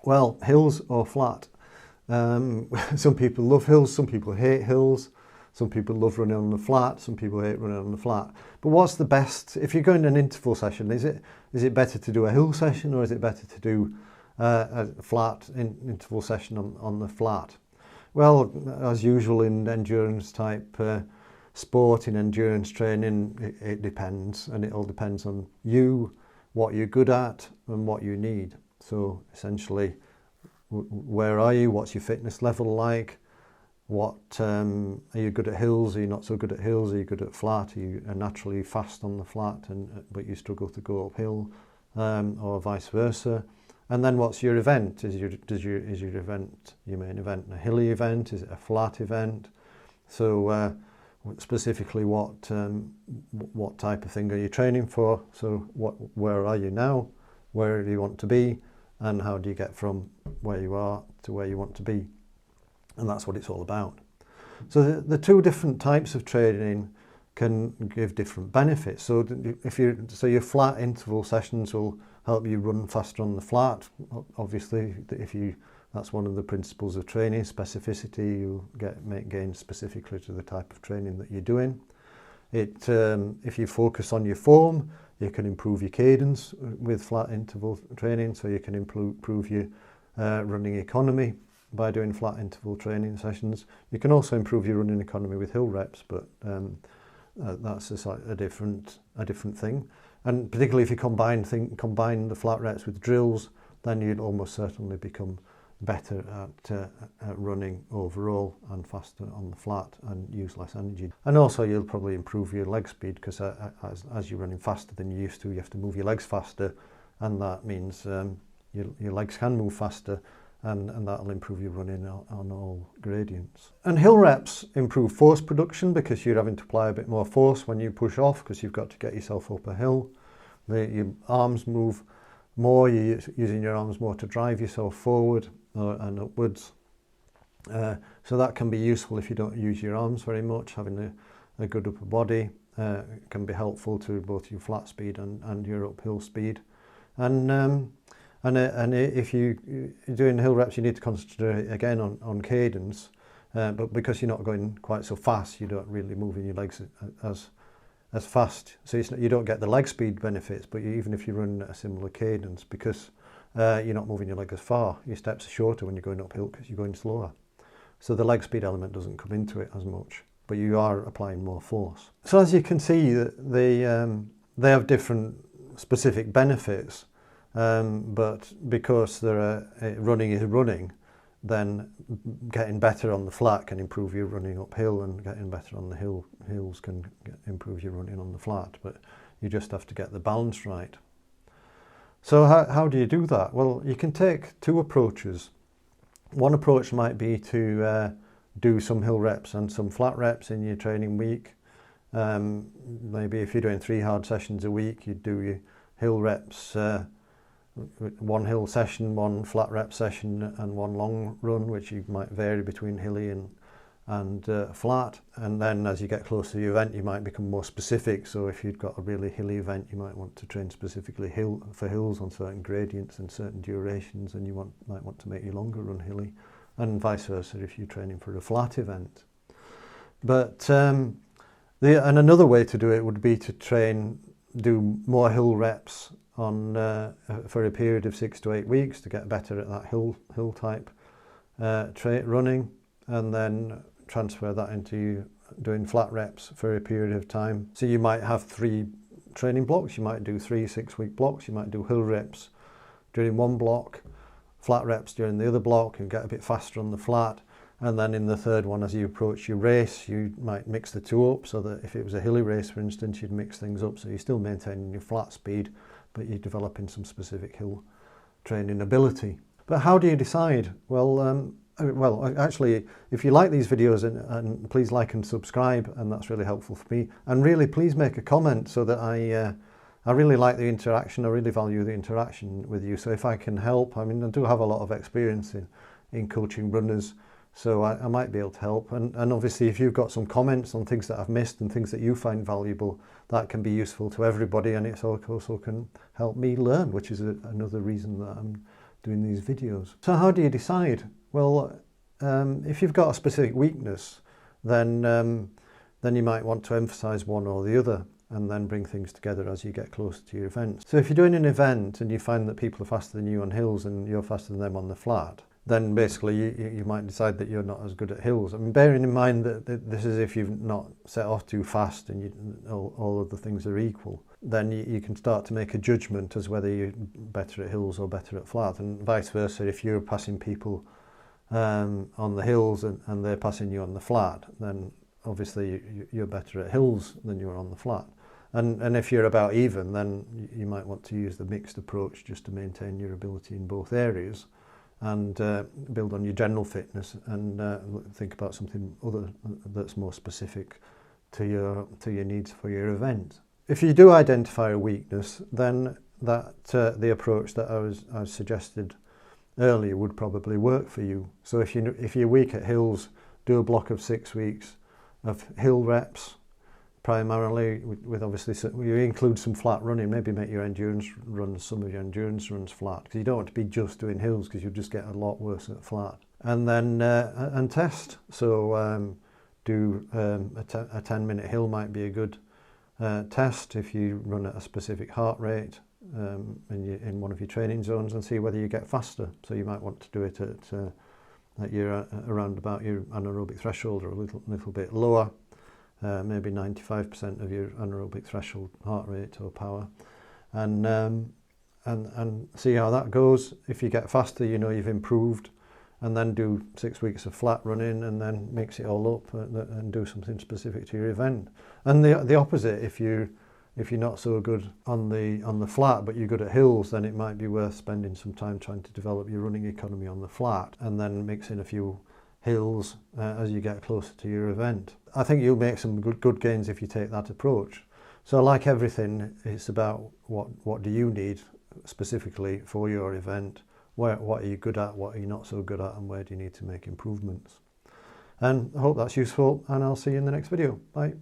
Well, hills or flat? Some people love hills, some people hate hills, some people love running on the flat, some people hate running on the flat. But what's the best, if you're going to an interval session, is it better to do a hill session, or is it better to do a flat interval session on the flat? Well, as usual in endurance type sport, in endurance training, it depends, and it all depends on you, what you're good at and what you need. So essentially, where are you? What's your fitness level like? What are you good at hills? Are you not so good at hills? Are you good at flat? Are you naturally fast on the flat, but you struggle to go uphill, or vice versa? And then what's your event? Is your event your main event a hilly event? Is it a flat event? So specifically, what type of thing are you training for? So where are you now? Where do you want to be? And how do you get from where you are to where you want to be? And that's what it's all about. So the two different types of training can give different benefits. So your flat interval sessions will help you run faster on the flat. Obviously, that's one of the principles of training, specificity. You gain specifically to the type of training that you're doing. If you focus on your form, you can improve your cadence with flat interval training, so you can improve your running economy by doing flat interval training sessions. You can also improve your running economy with hill reps, but that's a different thing. And particularly if you combine the flat reps with drills, then you'd almost certainly become better at running overall and faster on the flat and use less energy. And also you'll probably improve your leg speed, because as you're running faster than you used to, you have to move your legs faster, and that means your legs can move faster, and that'll improve your running on all gradients. And hill reps improve force production, because you're having to apply a bit more force when you push off, because you've got to get yourself up a hill. Your arms move more, you're using your arms more to drive yourself forward and upwards. So that can be useful if you don't use your arms very much. Having a good upper body can be helpful to both your flat speed and your uphill speed. And if you're doing hill reps, you need to concentrate again on cadence, but because you're not going quite so fast, you don't really move in your legs as fast. So you don't get the leg speed benefits, but even if you run at a similar cadence, because you're not moving your leg as far, your steps are shorter when you're going uphill because you're going slower. So the leg speed element doesn't come into it as much, but you are applying more force. So as you can see, they have different specific benefits. But because running is running, then getting better on the flat can improve your running uphill, and getting better on the hills can improve your running on the flat. But you just have to get the balance right. So how do you do that? Well, you can take two approaches. One approach might be to do some hill reps and some flat reps in your training week. Maybe if you're doing 3 hard sessions a week, you'd do your hill reps, one hill session, one flat rep session, and one long run, which you might vary between hilly and flat. And then as you get closer to the event, you might become more specific. So if you've got a really hilly event, you might want to train specifically for hills on certain gradients and certain durations, and you might want to make your longer run hilly, and vice versa if you're training for a flat event. But and another way to do it would be to do more hill reps for a period of 6 to 8 weeks to get better at that hill type running, and then transfer that into doing flat reps for a period of time. So you might have 3 training blocks. You might do 3 6-week blocks. You might do hill reps during one block, flat reps during the other block, and get a bit faster on the flat. And then in the third one, as you approach your race, you might mix the two up, so that if it was a hilly race, for instance, you'd mix things up, so you're still maintaining your flat speed, but you're developing some specific hill training ability. But how do you decide? Well, actually, if you like these videos, and please like and subscribe, and that's really helpful for me. And really, please make a comment, so that I really like the interaction. I really value the interaction with you. So if I can help, I mean, I do have a lot of experience in coaching runners, so I might be able to help. And obviously, if you've got some comments on things that I've missed and things that you find valuable, that can be useful to everybody, and it also can help me learn, which is another reason that I'm doing these videos. So how do you decide? Well, if you've got a specific weakness, then you might want to emphasize one or the other, and then bring things together as you get closer to your event. So if you're doing an event and you find that people are faster than you on hills and you're faster than them on the flat, then basically you might decide that you're not as good at hills. I mean, bearing in mind that this is if you've not set off too fast and all of the things are equal, then you can start to make a judgment as whether you're better at hills or better at flat, and vice versa. If you're passing people on the hills and they're passing you on the flat, then obviously you're better at hills than you are on the flat. And if you're about even, then you might want to use the mixed approach just to maintain your ability in both areas, and build on your general fitness, and think about something other that's more specific to your needs for your event. If you do identify a weakness, then that the approach that I suggested earlier would probably work for you. So if you're weak at hills, do a block of 6 weeks of hill reps, primarily with obviously, you include some flat running, maybe make your endurance runs, some of your endurance runs flat, because you don't want to be just doing hills, because you'll just get a lot worse at flat. And then and test. So do a 10-minute hill might be a good test if you run at a specific heart rate in one of your training zones, and see whether you get faster. So you might want to do it at your around about your anaerobic threshold, or a little bit lower. Maybe 95% of your anaerobic threshold heart rate or power, and see how that goes. If you get faster, you know you've improved, and then do 6 weeks of flat running, and then mix it all up and do something specific to your event. And the opposite, if you're not so good on the flat but you're good at hills, then it might be worth spending some time trying to develop your running economy on the flat, and then mix in a few hills as you get closer to your event. I think you'll make some good gains if you take that approach. So like everything, it's about what do you need specifically for your event, what are you good at, what are you not so good at, and where do you need to make improvements. And I hope that's useful, and I'll see you in the next video. Bye.